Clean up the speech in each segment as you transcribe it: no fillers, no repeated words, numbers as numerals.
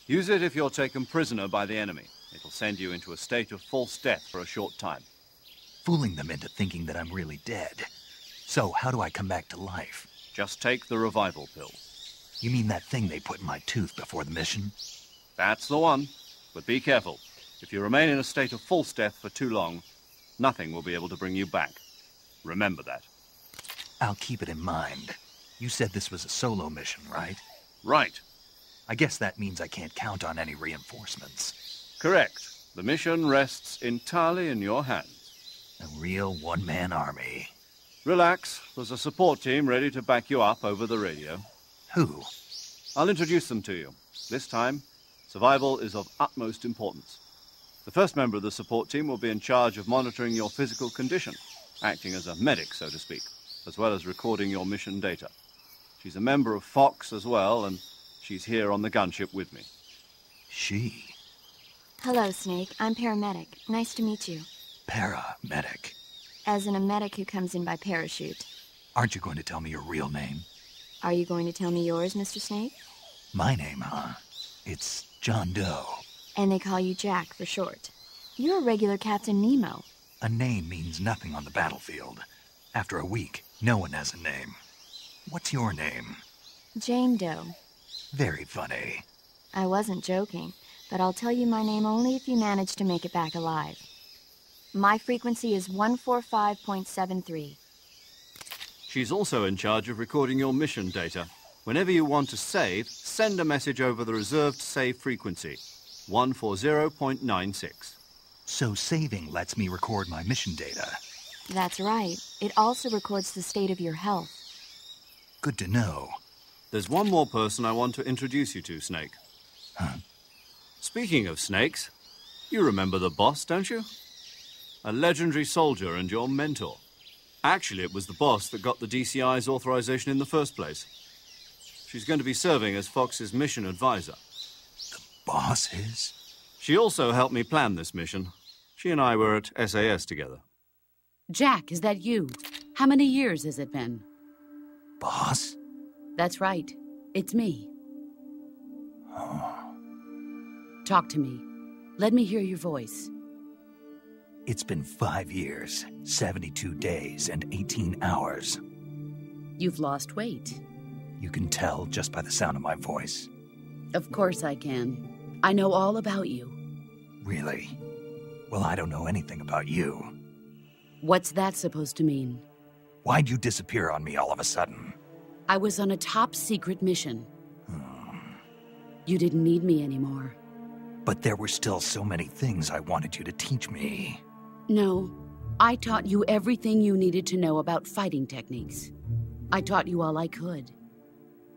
Use it if you're taken prisoner by the enemy. It'll send you into a state of false death for a short time. Fooling them into thinking that I'm really dead. So, how do I come back to life? Just take the revival pill. You mean that thing they put in my tooth before the mission? That's the one. But be careful. If you remain in a state of false death for too long, nothing will be able to bring you back. Remember that. I'll keep it in mind. You said this was a solo mission, right? Right. I guess that means I can't count on any reinforcements. Correct. The mission rests entirely in your hands. A real one-man army. Relax. There's a support team ready to back you up over the radio. Who? I'll introduce them to you. This time, survival is of utmost importance. The first member of the support team will be in charge of monitoring your physical condition, acting as a medic, so to speak, as well as recording your mission data. She's a member of Fox as well, and she's here on the gunship with me. She? Hello, Snake. I'm paramedic. Nice to meet you. Paramedic. As in a medic who comes in by parachute. Aren't you going to tell me your real name? Are you going to tell me yours, Mr. Snake? My name, huh? It's John Doe. And they call you Jack for short. You're a regular Captain Nemo. A name means nothing on the battlefield. After a week, no one has a name. What's your name? Jane Doe. Very funny. I wasn't joking, but I'll tell you my name only if you manage to make it back alive. My frequency is 145.73. She's also in charge of recording your mission data. Whenever you want to save, send a message over the reserved save frequency, 140.96. So saving lets me record my mission data. That's right. It also records the state of your health. Good to know. There's one more person I want to introduce you to, Snake. Huh? Speaking of snakes, you remember the boss, don't you? A legendary soldier and your mentor. Actually, it was the boss that got the DCI's authorization in the first place. She's going to be serving as Fox's mission advisor. The boss is? She also helped me plan this mission. She and I were at SAS together. Jack, is that you? How many years has it been? Boss? That's right. It's me. Oh. Talk to me. Let me hear your voice. It's been 5 years, 72 days, and 18 hours. You've lost weight. You can tell just by the sound of my voice. Of course I can. I know all about you. Really? Well, I don't know anything about you. What's that supposed to mean? Why'd you disappear on me all of a sudden? I was on a top-secret mission. You didn't need me anymore. But there were still so many things I wanted you to teach me. No, I taught you everything you needed to know about fighting techniques. I taught you all I could.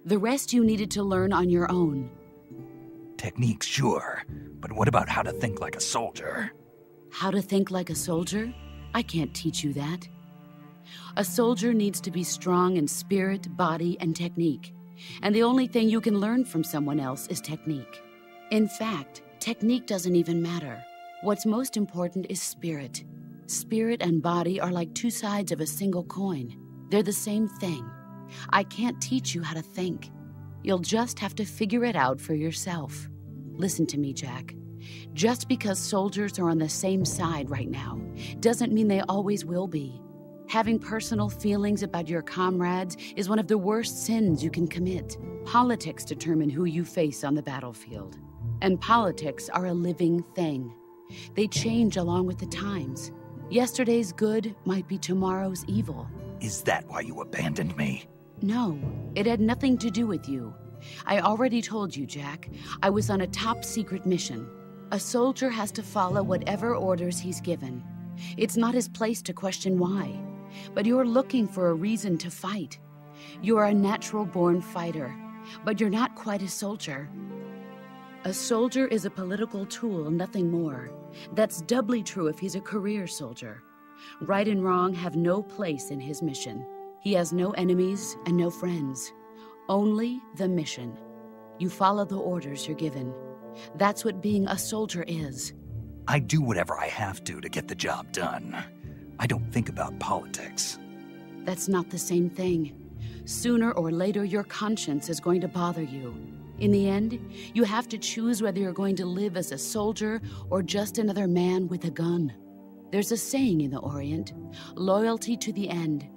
The rest you needed to learn on your own. Techniques, sure. But what about how to think like a soldier? How to think like a soldier? I can't teach you that. A soldier needs to be strong in spirit, body, and technique. And the only thing you can learn from someone else is technique. In fact, technique doesn't even matter. What's most important is spirit. Spirit and body are like two sides of a single coin. They're the same thing. I can't teach you how to think. You'll just have to figure it out for yourself. Listen to me, Jack. Just because soldiers are on the same side right now doesn't mean they always will be. Having personal feelings about your comrades is one of the worst sins you can commit. Politics determine who you face on the battlefield. And politics are a living thing. They change along with the times. Yesterday's good might be tomorrow's evil. Is that why you abandoned me? No, it had nothing to do with you. I already told you, Jack. I was on a top-secret mission. A soldier has to follow whatever orders he's given. It's not his place to question why. But you're looking for a reason to fight. You're a natural-born fighter, but you're not quite a soldier. A soldier is a political tool, nothing more. That's doubly true if he's a career soldier. Right and wrong have no place in his mission. He has no enemies and no friends. Only the mission. You follow the orders you're given. That's what being a soldier is. I do whatever I have to get the job done. I don't think about politics. That's not the same thing. Sooner or later, your conscience is going to bother you. In the end, you have to choose whether you're going to live as a soldier or just another man with a gun. There's a saying in the Orient, loyalty to the end.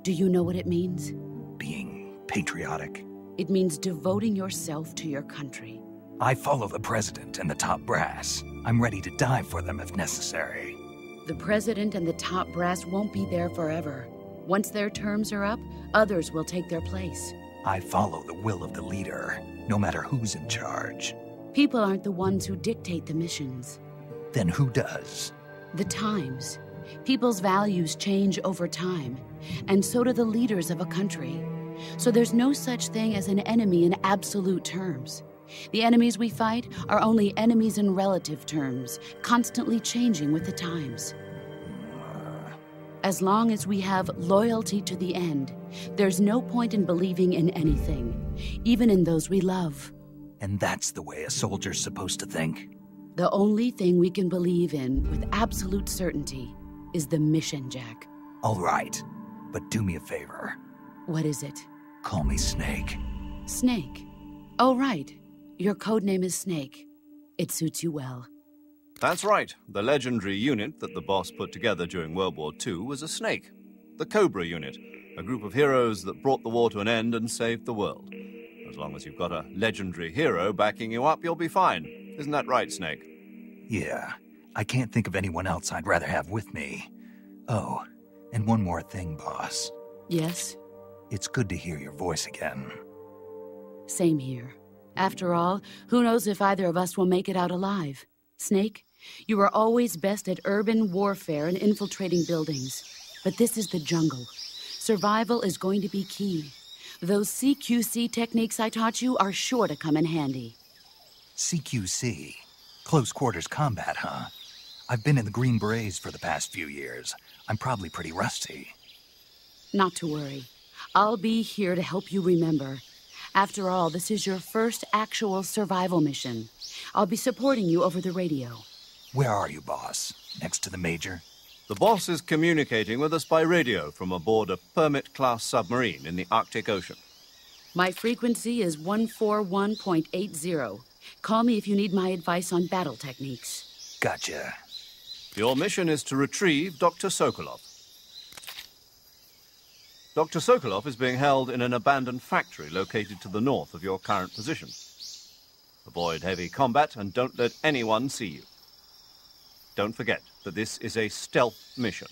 Do you know what it means? Being patriotic. It means devoting yourself to your country. I follow the president and the top brass. I'm ready to die for them if necessary. The president and the top brass won't be there forever. Once their terms are up, others will take their place. I follow the will of the leader, no matter who's in charge. People aren't the ones who dictate the missions. Then who does? The times. People's values change over time, and so do the leaders of a country. So there's no such thing as an enemy in absolute terms. The enemies we fight are only enemies in relative terms, constantly changing with the times. As long as we have loyalty to the end, there's no point in believing in anything, even in those we love. And that's the way a soldier's supposed to think? The only thing we can believe in with absolute certainty is the mission, Jack. All right, but do me a favor. What is it? Call me Snake. Snake. Oh, right. Your codename is Snake. It suits you well. That's right. The legendary unit that the boss put together during World War II was a snake. The Cobra unit, a group of heroes that brought the war to an end and saved the world. As long as you've got a legendary hero backing you up, you'll be fine. Isn't that right, Snake? Yeah, I can't think of anyone else I'd rather have with me. Oh, and one more thing, boss. Yes? It's good to hear your voice again. Same here. After all, who knows if either of us will make it out alive? Snake, you are always best at urban warfare and infiltrating buildings. But this is the jungle. Survival is going to be key. Those CQC techniques I taught you are sure to come in handy. CQC? Close quarters combat, huh? I've been in the Green Berets for the past few years. I'm probably pretty rusty. Not to worry. I'll be here to help you remember. After all, this is your first actual survival mission. I'll be supporting you over the radio. Where are you, boss? Next to the Major? The boss is communicating with us by radio from aboard a Permit-class submarine in the Arctic Ocean. My frequency is 141.80. Call me if you need my advice on battle techniques. Gotcha. Your mission is to retrieve Dr. Sokolov. Dr. Sokolov is being held in an abandoned factory located to the north of your current position. Avoid heavy combat and don't let anyone see you. Don't forget that this is a stealth mission.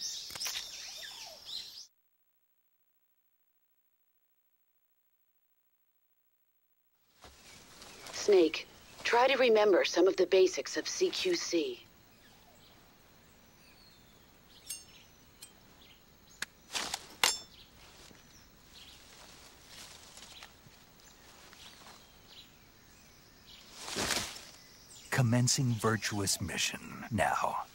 Snake, try to remember some of the basics of CQC. Commencing virtuous mission now.